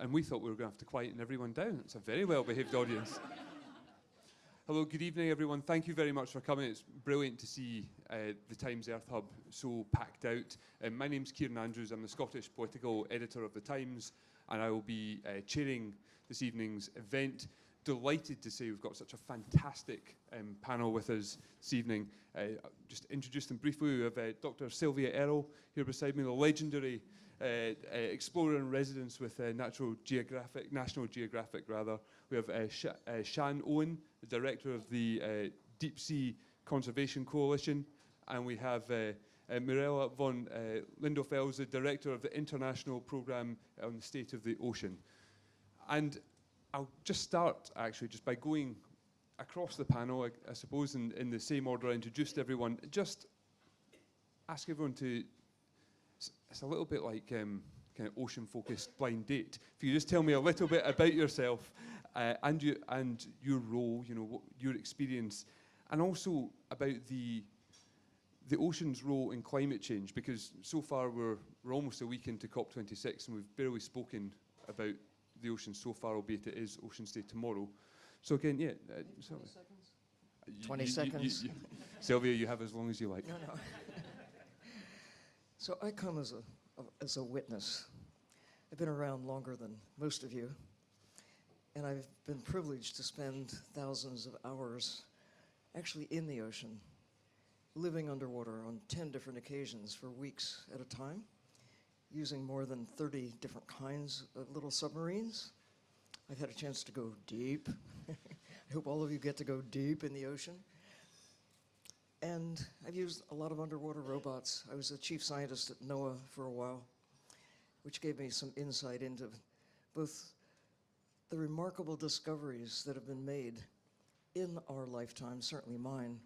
And we thought we were going to have to quieten everyone down. It's a very well-behaved audience. Hello, good evening, everyone. Thank you very much for coming. It's brilliant to see the Times Earth Hub so packed out. My name's Kieran Andrews. I'm the Scottish political editor of the Times, and I will be chairing this evening's event. Delighted to say we've got such a fantastic panel with us this evening. Just introduce them briefly. We have Dr. Sylvia Earle here beside me, the legendary explorer in residence with National Geographic. We have Sian Owen, the director of the Deep Sea Conservation Coalition, and we have Mirella von Lindenfels, the director of the International Programme on the State of the Ocean. And I'll just start, actually, just by going across the panel, I suppose, in the same order I introduced everyone. Just ask everyone to, it's a little bit like kind of ocean-focused blind date. If you just tell me a little bit about yourself and your role, you know, what, your experience, and also about the ocean's role in climate change, because so far we're almost a week into COP26 and we've barely spoken about the ocean so far, albeit it is Ocean's Day tomorrow. So again, yeah. 20 seconds? 20 seconds. Sylvia, you have as long as you like. No. So I come as a witness. I've been around longer than most of you, and I've been privileged to spend thousands of hours actually in the ocean, living underwater on 10 different occasions for weeks at a time, using more than 30 different kinds of little submarines. I've had a chance to go deep. I hope all of you get to go deep in the ocean. And I've used a lot of underwater robots. I was the chief scientist at NOAA for a while, which gave me some insight into both the remarkable discoveries that have been made in our lifetime, certainly mine.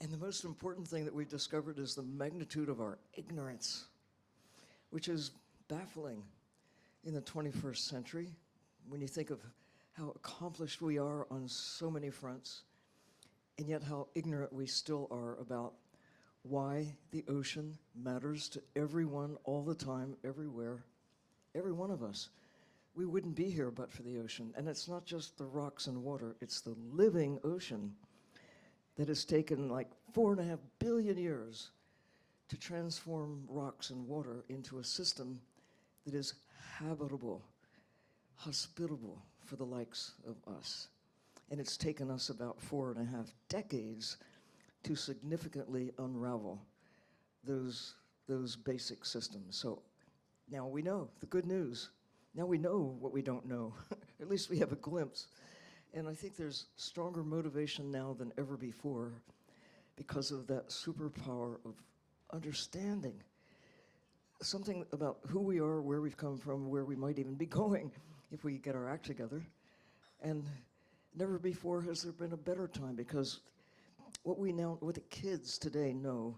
And the most important thing that we've discovered is the magnitude of our ignorance, which is baffling in the 21st century when you think of how accomplished we are on so many fronts, and yet how ignorant we still are about why the ocean matters to everyone all the time, everywhere, every one of us. We wouldn't be here but for the ocean. And it's not just the rocks and water, it's the living ocean that has taken like 4.5 billion years to transform rocks and water into a system that is habitable, hospitable for the likes of us. And it's taken us about 4.5 decades to significantly unravel those basic systems. So now we know the good news. Now we know what we don't know. At least we have a glimpse. And I think there's stronger motivation now than ever before because of that superpower of understanding something about who we are, where we've come from, where we might even be going if we get our act together. And never before has there been a better time, because what the kids today know,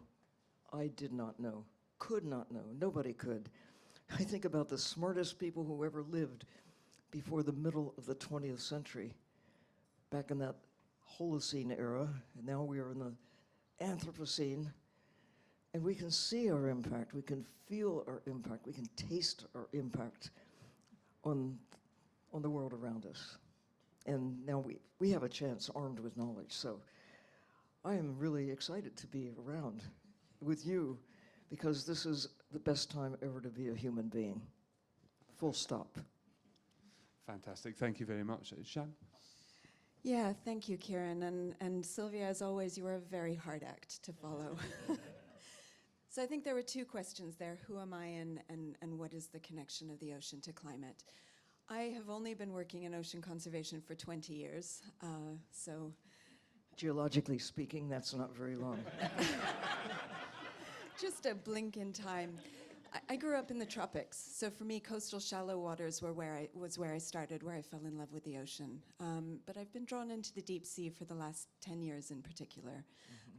I did not know, could not know, nobody could. I think about the smartest people who ever lived before the middle of the 20th century, back in that Holocene era, and now we are in the Anthropocene, and we can see our impact, we can feel our impact, we can taste our impact on the world around us. And now we have a chance armed with knowledge. So I am really excited to be around with you, because this is the best time ever to be a human being. Full stop. Fantastic. Thank you very much. Sian? Yeah, thank you, Kieran. And Sylvia, as always, you are a very hard act to follow. So I think there were two questions there. Who am I and what is the connection of the ocean to climate? I have only been working in ocean conservation for 20 years, so... Geologically speaking, that's not very long. Just a blink in time. I grew up in the tropics, so for me, coastal shallow waters was where I started, where I fell in love with the ocean. But I've been drawn into the deep sea for the last 10 years in particular,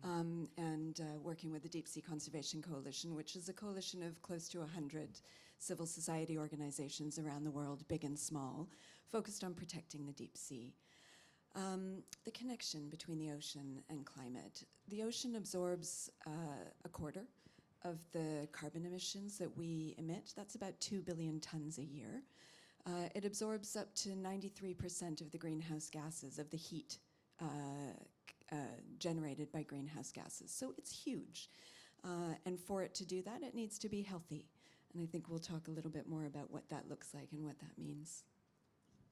and working with the Deep Sea Conservation Coalition, which is a coalition of close to 100 civil society organizations around the world, big and small, focused on protecting the deep sea. The connection between the ocean and climate. The ocean absorbs a quarter of the carbon emissions that we emit. That's about 2 billion tons a year. It absorbs up to 93% of the greenhouse gases, of the heat generated by greenhouse gases. So it's huge. And for it to do that, it needs to be healthy. And I think we'll talk a little bit more about what that looks like and what that means.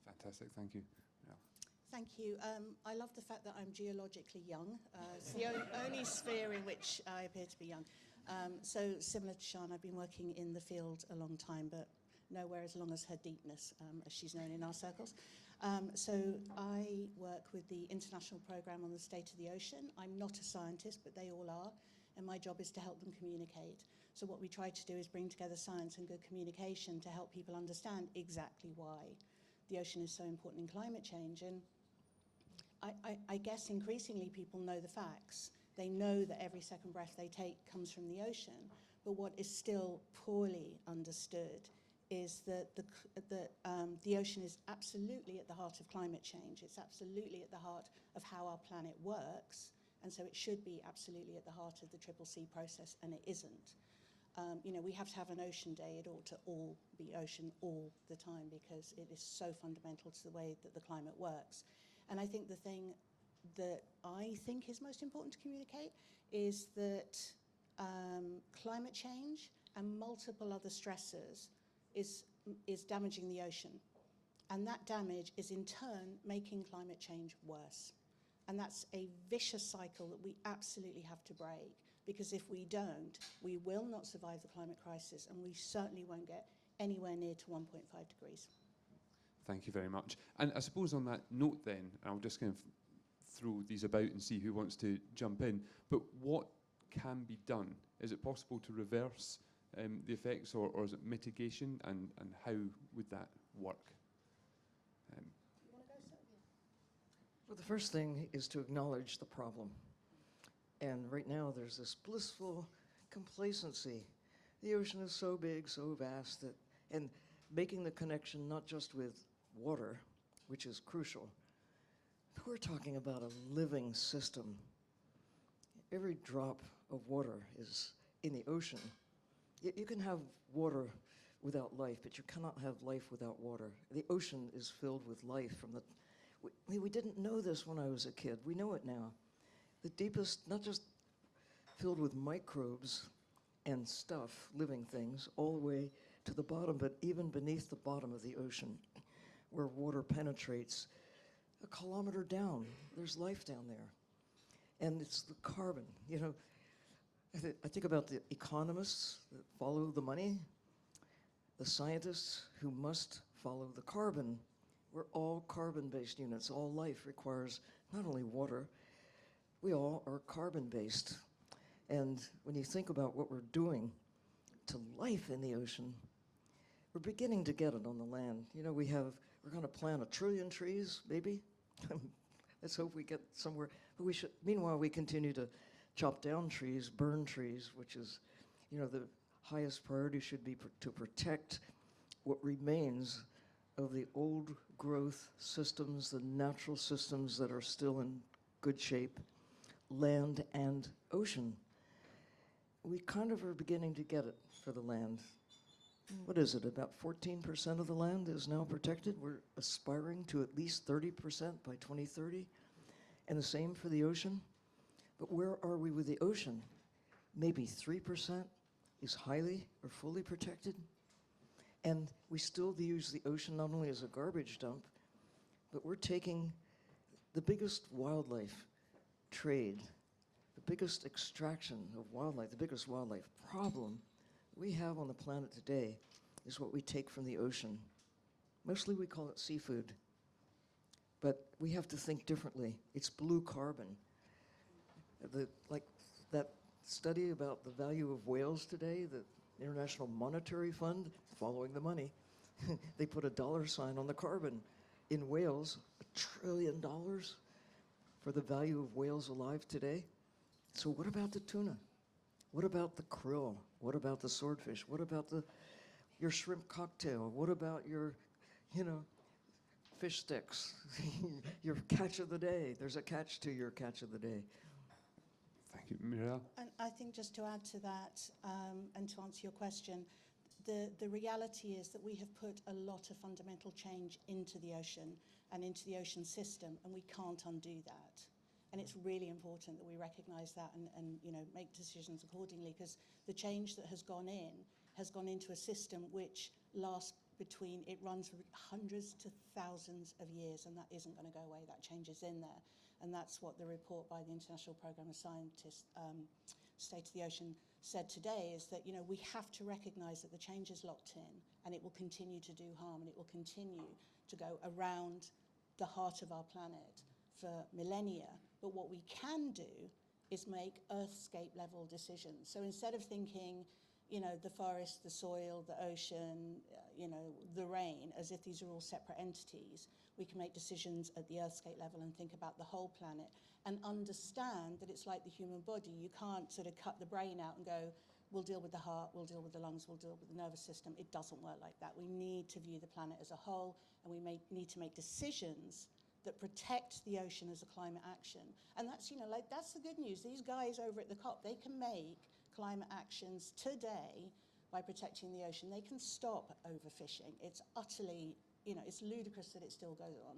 Fantastic, thank you. Yeah. Thank you. I love the fact that I'm geologically young. It's the only sphere in which I appear to be young. So similar to Sian, I've been working in the field a long time, but nowhere as long as her deepness, as she's known in our circles. So I work with the International Programme on the State of the Ocean. I'm not a scientist, but they all are, and my job is to help them communicate. So what we try to do is bring together science and good communication to help people understand exactly why the ocean is so important in climate change. And I guess increasingly people know the facts. They know that every second breath they take comes from the ocean, but what is still poorly understood is that the ocean is absolutely at the heart of climate change. It's absolutely at the heart of how our planet works, and so it should be absolutely at the heart of the CCC process, and it isn't. We have to have an ocean day. It ought to all be ocean all the time because it is so fundamental to the way that the climate works. And I think the thing that I think is most important to communicate is that climate change and multiple other stressors is damaging the ocean. And that damage is in turn making climate change worse. And that's a vicious cycle that we absolutely have to break, because if we don't, we will not survive the climate crisis, and we certainly won't get anywhere near to 1.5 degrees. Thank you very much. And I suppose on that note then, I'll just kind of throw these about and see who wants to jump in, but what can be done? Is it possible to reverse the effects, or is it mitigation, and how would that work? You want to go, Sylvia? Well, the first thing is to acknowledge the problem. And right now there's this blissful complacency. The ocean is so big, so vast, and making the connection not just with water, which is crucial, but we're talking about a living system. Every drop of water is in the ocean. You can have water without life, but you cannot have life without water. The ocean is filled with life. We didn't know this when I was a kid. We know it now. The deepest, not just filled with microbes and stuff, living things, all the way to the bottom, but even beneath the bottom of the ocean, where water penetrates a kilometer down, there's life down there. And it's the carbon. I think about the economists that follow the money, the scientists who must follow the carbon. We're all carbon-based units. All life requires not only water, we all are carbon-based. And when you think about what we're doing to life in the ocean, we're beginning to get it on the land. We're going to plant 1 trillion trees, maybe. Let's hope we get somewhere. But meanwhile, we continue to chop down trees, burn trees, which is, the highest priority should be to protect what remains of the old growth systems, the natural systems that are still in good shape, land and ocean. We kind of are beginning to get it for the land. What is it, about 14% of the land is now protected? We're aspiring to at least 30% by 2030, and the same for the ocean. But where are we with the ocean? Maybe 3% is highly or fully protected. And we still use the ocean not only as a garbage dump, but we're taking the biggest wildlife trade, the biggest extraction of wildlife, the biggest wildlife problem we have on the planet today is what we take from the ocean. Mostly we call it seafood, but we have to think differently. It's blue carbon. Like that study about the value of whales today, the International Monetary Fund, following the money, they put a $sign on the carbon. In whales, $1 trillion for the value of whales alive today. So what about the tuna? What about the krill? What about the swordfish? What about your shrimp cocktail? What about your, fish sticks? Your catch of the day. There's a catch to your catch of the day. Thank Thank you. Mirella? And I think just to add to that, and to answer your question, the reality is that we have put a lot of fundamental change into the ocean and into the ocean system, and we can't undo that. And it's really important that we recognise that and make decisions accordingly, because the change that has gone into a system which runs for hundreds to thousands of years, and that isn't going to go away. That change is in there. And that's what the report by the International Programme of Scientists, State of the Ocean, said today, is that we have to recognise that the change is locked in, and it will continue to do harm, and it will continue to go around the heart of our planet for millennia. But what we can do is make Earthscape level decisions. So instead of thinking, the forest, the soil, the ocean, the rain, as if these are all separate entities, we can make decisions at the Earthscape level and think about the whole planet and understand that it's like the human body. You can't sort of cut the brain out and go, we'll deal with the heart, we'll deal with the lungs, we'll deal with the nervous system. It doesn't work like that. We need to view the planet as a whole, and we need to make decisions that protect the ocean as a climate action. And that's, that's the good news. These guys over at the COP, they can make climate actions today by protecting the ocean. They can stop overfishing. It's utterly, it's ludicrous that it still goes on.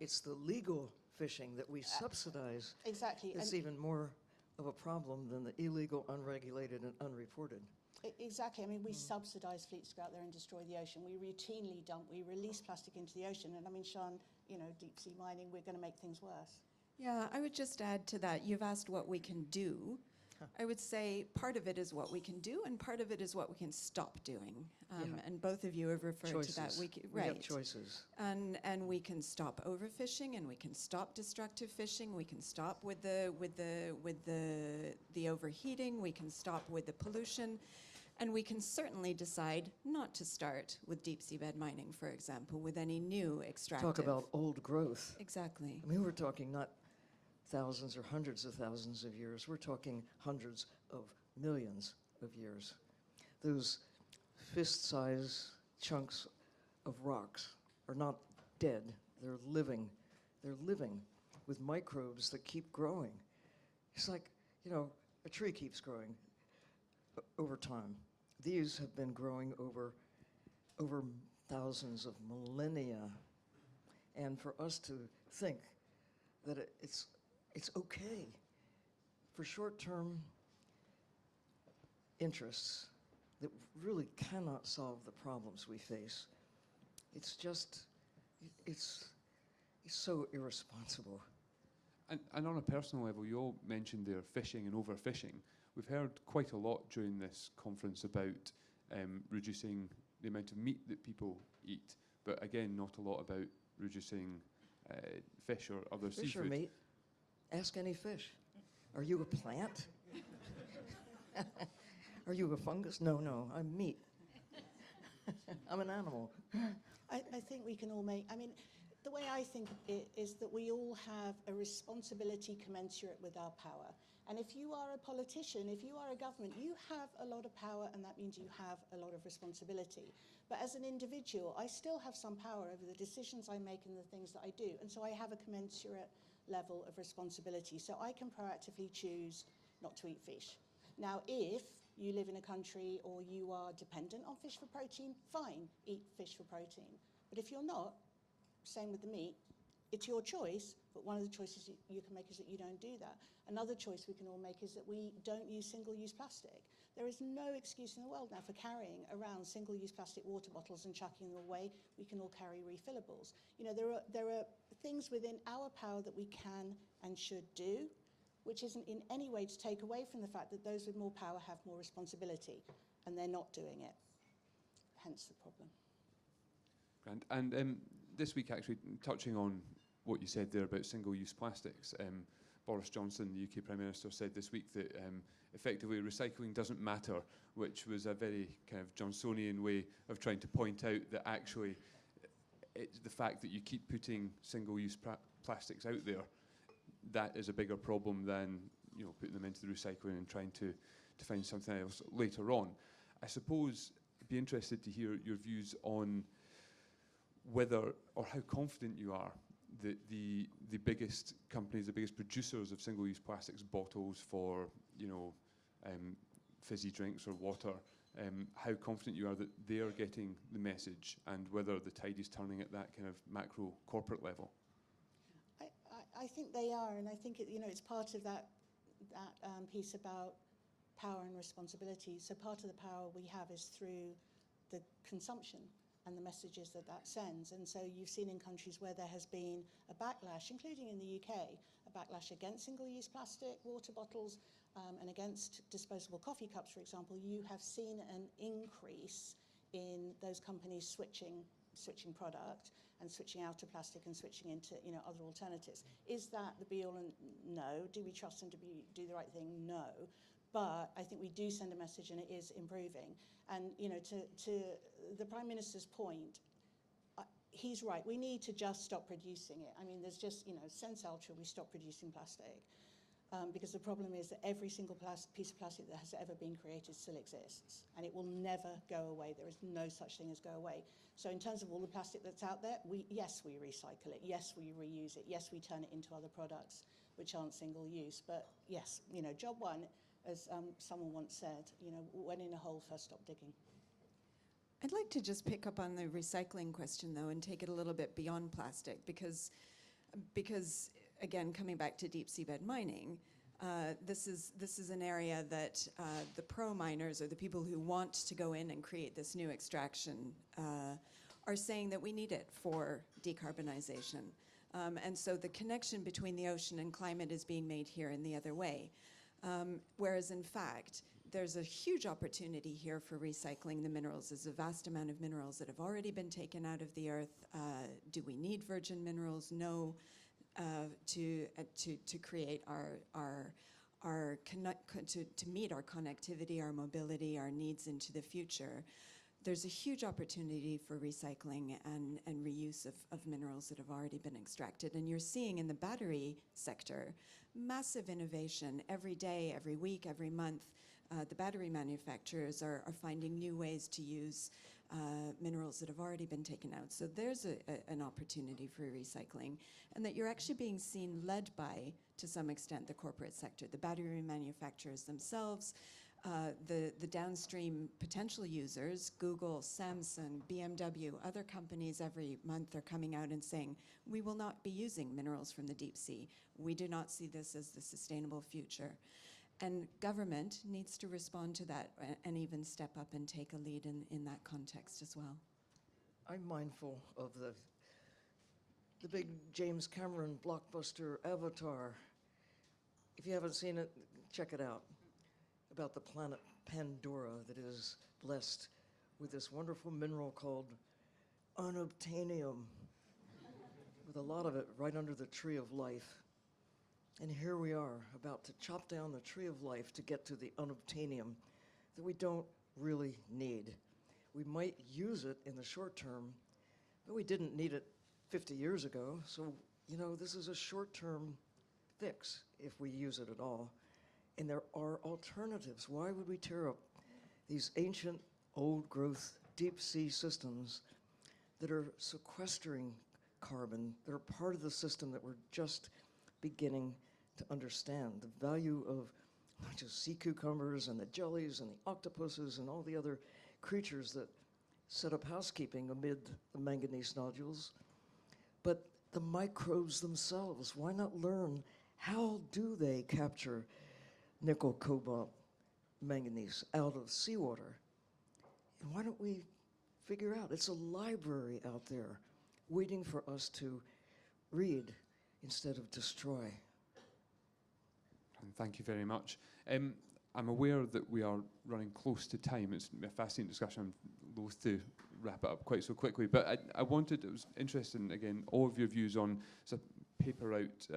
It's the legal fishing that we subsidize. Exactly. It's even more of a problem than the illegal, unregulated, and unreported. Exactly. We subsidise fleets to go out there and destroy the ocean. We routinely dump, we release plastic into the ocean. And Sian, deep sea mining, we're going to make things worse. Yeah, I would just add to that. You've asked what we can do. I would say part of it is what we can do, and part of it is what we can stop doing. And both of you have referred to that. We have choices. And we can stop overfishing, and we can stop destructive fishing. We can stop with the overheating. We can stop with the pollution, and we can certainly decide not to start with deep seabed mining, for example, with any new extractive. Talk about old growth. Exactly. We're talking not thousands or hundreds of thousands of years. We're talking hundreds of millions of years. Those fist-size chunks of rocks are not dead. They're living. They're living with microbes that keep growing. It's like, a tree keeps growing over time. These have been growing over thousands of millennia. And for us to think that it's okay for short-term interests that really cannot solve the problems we face. It's so irresponsible. And on a personal level, you all mentioned there fishing and overfishing. We've heard quite a lot during this conference about reducing the amount of meat that people eat, but again, not a lot about reducing fish or other seafood. Fish or meat? Ask any fish. Are you a plant? Are you a fungus? No, I'm meat. I'm an animal. I think we can all make, the way I think it is that we all have a responsibility commensurate with our power. And if you are a politician, if you are a government, you have a lot of power, and that means you have a lot of responsibility. But as an individual, I still have some power over the decisions I make and the things that I do. And so I have a commensurate level of responsibility. So I can proactively choose not to eat fish. Now, if you live in a country or you are dependent on fish for protein, fine, eat fish for protein. But if you're not, same with the meat, it's your choice, but one of the choices you can make is that you don't do that. Another choice we can all make is that we don't use single-use plastic. There is no excuse in the world now for carrying around single-use plastic water bottles and chucking them away. We can all carry refillables. There are things within our power that we can and should do, which isn't in any way to take away from the fact that those with more power have more responsibility, and they're not doing it. Hence the problem. Grand. And this week, actually, touching on what you said there about single-use plastics, Boris Johnson, the UK Prime Minister, said this week that effectively recycling doesn't matter, which was a very kind of Johnsonian way of trying to point out that actually it's the fact that you keep putting single-use plastics out there, that is a bigger problem than putting them into the recycling and trying to find something else later on. I suppose I'd be interested to hear your views on whether or how confident you are the biggest companies, the biggest producers of single-use plastics bottles for, fizzy drinks or water, how confident you are that they are getting the message, and whether the tide is turning at that kind of macro corporate level? I think they are, and I think it's part of that piece about power and responsibility. So part of the power we have is through the consumption and the messages that sends. And so you've seen in countries where there has been a backlash, including in the UK, a backlash against single-use plastic water bottles and against disposable coffee cups, for example. You have seen an increase in those companies switching product and switching out of plastic and switching into other alternatives. Is that the be all and no? Do we trust them to do the right thing? No. But I think we do send a message, and it is improving. And to the Prime Minister's point, he's right. We need to just stop producing it. I mean, there's just sense ultra. We stop producing plastic because the problem is that every single piece of plastic that has ever been created still exists, and it will never go away. There is no such thing as go away. So in terms of all the plastic that's out there, yes, we recycle it. Yes, we reuse it. Yes, we turn it into other products which aren't single use. But yes, job one, as someone once said, when in a hole, first stop digging. I'd like to just pick up on the recycling question, though, and take it a little bit beyond plastic, because again, coming back to deep seabed mining, this is an area that the pro miners, or the people who want to go in and create this new extraction, are saying that we need it for decarbonization. And so the connection between the ocean and climate is being made here in the other way. Whereas in fact, there's a huge opportunity here for recycling the minerals. There's a vast amount of minerals that have already been taken out of the earth. Do we need virgin minerals? No. To create to meet our connectivity, our mobility, our needs into the future. There's a huge opportunity for recycling and reuse of minerals that have already been extracted. And you're seeing in the battery sector massive innovation every day, every week, every month. The battery manufacturers are finding new ways to use minerals that have already been taken out. So there's an opportunity for recycling, and that you're actually being seen led by, to some extent, the corporate sector, the battery manufacturers themselves, the downstream potential users, Google, Samsung, BMW, other companies every month are coming out and saying, we will not be using minerals from the deep sea. We do not see this as the sustainable future. And government needs to respond to that and even step up and take a lead in that context as well. I'm mindful of the big James Cameron blockbuster Avatar. If you haven't seen it, check it out. About the planet Pandora that is blessed with this wonderful mineral called unobtainium, with a lot of it right under the tree of life. And here we are, about to chop down the tree of life to get to the unobtainium that we don't really need. We might use it in the short term, but we didn't need it 50 years ago. So, this is a short-term fix if we use it at all. And there are alternatives. Why would we tear up these ancient, old-growth, deep-sea systems that are sequestering carbon, that are part of the system that we're just beginning to understand? The value of not just sea cucumbers and the jellies and the octopuses and all the other creatures that set up housekeeping amid the manganese nodules, but the microbes themselves. Why not learn how do they capture nickel, cobalt, manganese out of seawater? And why don't we figure out? It's a library out there waiting for us to read instead of destroy. And thank you very much. I'm aware that we are running close to time. It's a fascinating discussion. I'm loath to wrap it up quite so quickly, but it was interesting, again, all of your views on a paper out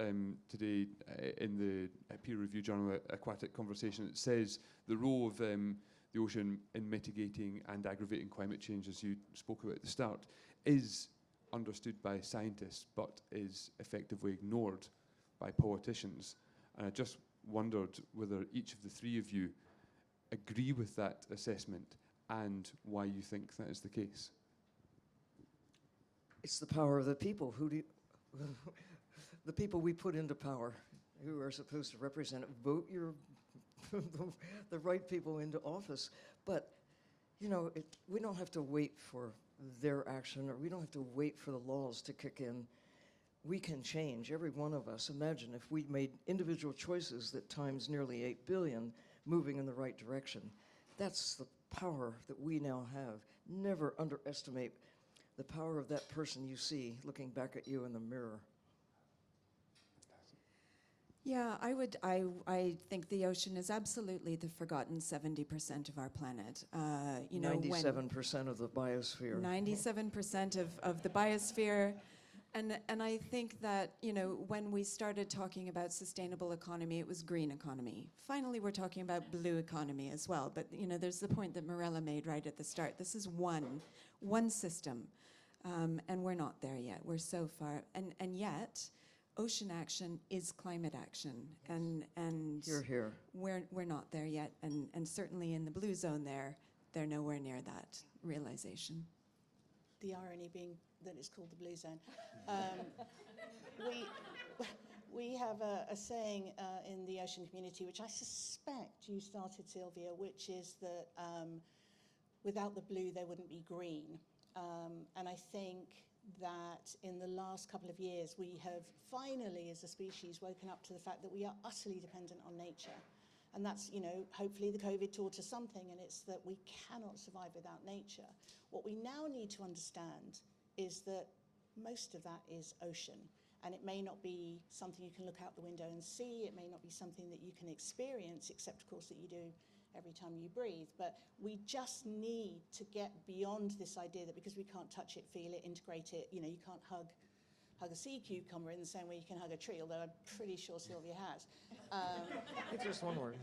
today in the peer-reviewed journal Aquatic Conversation. It says the role of the ocean in mitigating and aggravating climate change, as you spoke about at the start, is understood by scientists, but is effectively ignored by politicians. And I just wondered whether each of the three of you agree with that assessment and why you think that is the case. It's the power of the people. the people we put into power, who are supposed to represent it, vote your the right people into office. But, you know, we don't have to wait for their action, or we don't have to wait for the laws to kick in. We can change, every one of us. Imagine if we made individual choices that times nearly 8 billion moving in the right direction. That's the power that we now have. Never underestimate the power of that person you see looking back at you in the mirror. Yeah, I think the ocean is absolutely the forgotten 70% of our planet. 97% of the biosphere. 97% of the biosphere. And I think that, you know, when we started talking about sustainable economy, it was green economy. Finally, we're talking about blue economy as well. But, you know, there's the point that Mirella made right at the start. This is one system. And we're not there yet. We're so far. And yet, ocean action is climate action. And Here. we're not there yet. And certainly in the blue zone they're nowhere near that realization. The irony being that it's called the blue zone. We have a saying in the ocean community, which I suspect you started, Sylvia, which is that without the blue there wouldn't be green. And I think that in the last couple of years we have finally, as a species, woken up to the fact that we are utterly dependent on nature. And that's, you know, hopefully the COVID taught us something, and it's that we cannot survive without nature. What we now need to understand is that most of that is ocean. And it may not be something you can look out the window and see. It may not be something that you can experience, except, of course, that you do every time you breathe. But we just need to get beyond this idea that because we can't touch it, feel it, integrate it, you know, you can't hug a sea cucumber in the same way you can hug a tree, although I'm pretty sure Sylvia has. It's just one word.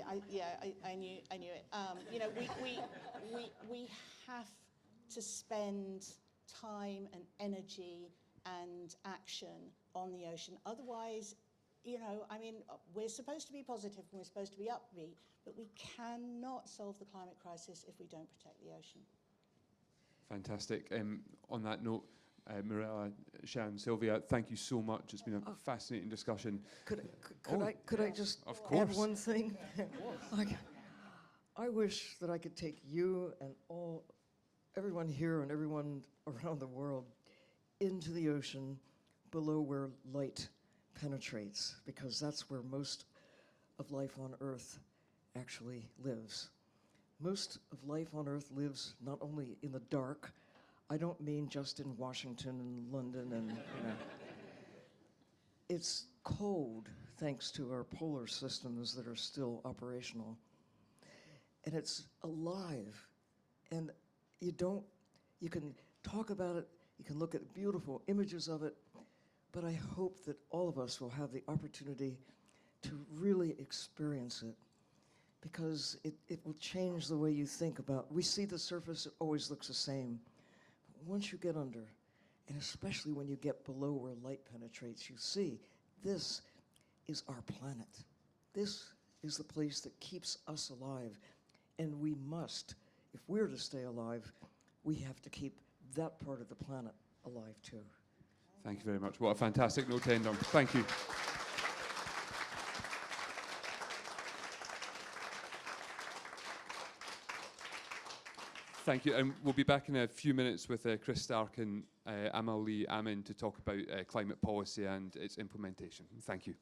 I knew it. You know, we have to spend time and energy and action on the ocean. Otherwise, you know, I mean, we're supposed to be positive and we're supposed to be upbeat, but we cannot solve the climate crisis if we don't protect the ocean. Fantastic. On that note, Mirella, Sian, Sylvia, thank you so much. It's been a fascinating discussion. Could I just Of add course. one thing? I wish that I could take you and everyone here and everyone around the world into the ocean below where light penetrates, because that's where most of life on Earth actually lives. Most of life on Earth lives not only in the dark. I don't mean just in Washington and London and, you know. It's cold thanks to our polar systems that are still operational. And it's alive. And you can talk about it, you can look at beautiful images of it, but I hope that all of us will have the opportunity to really experience it, because it will change the way you think about. We see the surface, it always looks the same. But once you get under, and especially when you get below where light penetrates, you see this is our planet. This is the place that keeps us alive. And we must, if we're to stay alive, we have to keep that part of the planet alive too. Thank you very much. What a fantastic note to end on. Thank you. Thank you. And we'll be back in a few minutes with Chris Stark and Amal Lee Amin to talk about climate policy and its implementation. Thank you.